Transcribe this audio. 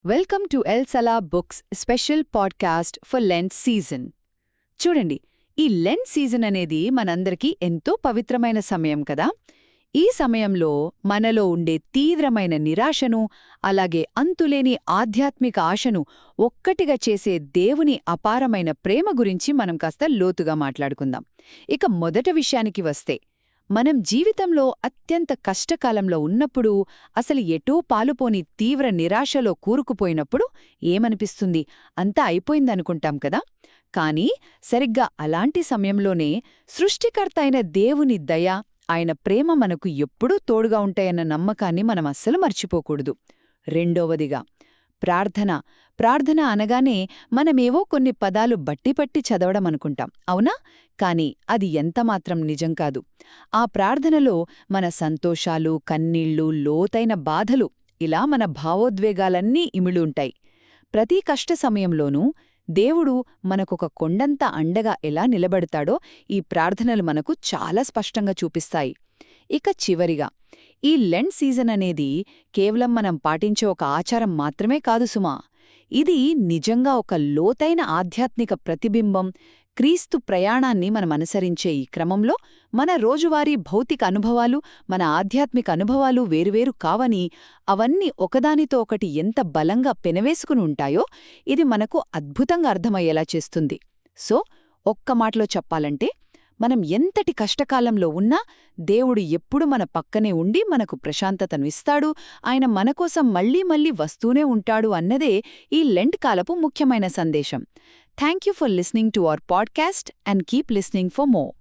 Welcome to ఎల్ సలా books special podcast for Lent season. చూడండి, ఈ లెంట్ సీజన్ అనేది మనందరికీ ఎంతో పవిత్రమైన సమయం కదా. ఈ సమయంలో మనలో ఉండే తీవ్రమైన నిరాశను, అలాగే అంతులేని ఆధ్యాత్మిక ఆశను ఒక్కటిగా చేసే దేవుని అపారమైన ప్రేమ గురించి మనం కాస్త లోతుగా మాట్లాడుకుందాం. ఇక మొదటి విషయానికి వస్తే, మనం జీవితంలో అత్యంత కష్టకాలంలో ఉన్నప్పుడు, అసలు ఎటూ పాలుపోని తీవ్ర నిరాశలో కూరుకుపోయినప్పుడు ఏమనిపిస్తుంది? అంతా అయిపోయిందనుకుంటాం కదా. కానీ సరిగ్గా అలాంటి సమయంలోనే సృష్టికర్త అయిన దేవుని దయ, ఆయన ప్రేమ మనకు ఎప్పుడూ తోడుగా ఉంటాయన్న నమ్మకాన్ని మనం అస్సలు మర్చిపోకూడదు. రెండవదిగా ప్రార్థన. ప్రార్థన అనగానే మనమేవో కొన్ని పదాలు బట్టిపట్టి చదవడం అనుకుంటాం, అవునా? కాని అది ఎంతమాత్రం నిజం కాదు. ఆ ప్రార్థనలో మన సంతోషాలు, కన్నీళ్లు, లోతైన బాధలు, ఇలా మన భావోద్వేగాలన్నీ ఇమిడుంటాయి. ప్రతి కష్ట సమయంలోనూ దేవుడు మనకొక కొండంత అండగా ఎలా నిలబడతాడో ఈ ప్రార్థనలు మనకు చాలా స్పష్టంగా చూపిస్తాయి. ఇక చివరిగా, ఈ లెంట్ సీజన్ అనేది కేవలం మనం పాటించే ఒక ఆచారం మాత్రమే కాదు సుమా. ఇది నిజంగా ఒక లోతైన ఆధ్యాత్మిక ప్రతిబింబం. క్రీస్తు ప్రయాణాన్ని మనం అనుసరించే ఈ క్రమంలో మన రోజువారీ భౌతిక అనుభవాలు, మన ఆధ్యాత్మిక అనుభవాలు వేరువేరు కావని, అవన్నీ ఒకదానితో ఒకటి ఎంత బలంగా పెనవేసుకుని ఉంటాయో ఇది మనకు అద్భుతంగా అర్థమయ్యేలా చేస్తుంది. సో, ఒక్క మాటలో చెప్పాలంటే, మనం ఎంతటి కష్టకాలంలో ఉన్నా దేవుడు ఎప్పుడు మన పక్కనే ఉండి మనకు ప్రశాంతతను ఇస్తాడు, ఆయన మనకోసం మళ్లీ మళ్లీ వస్తూనే ఉంటాడు అన్నదే ఈ లెంట్ కాలపు ముఖ్యమైన సందేశం. Thank you for listening to our podcast and keep listening for more.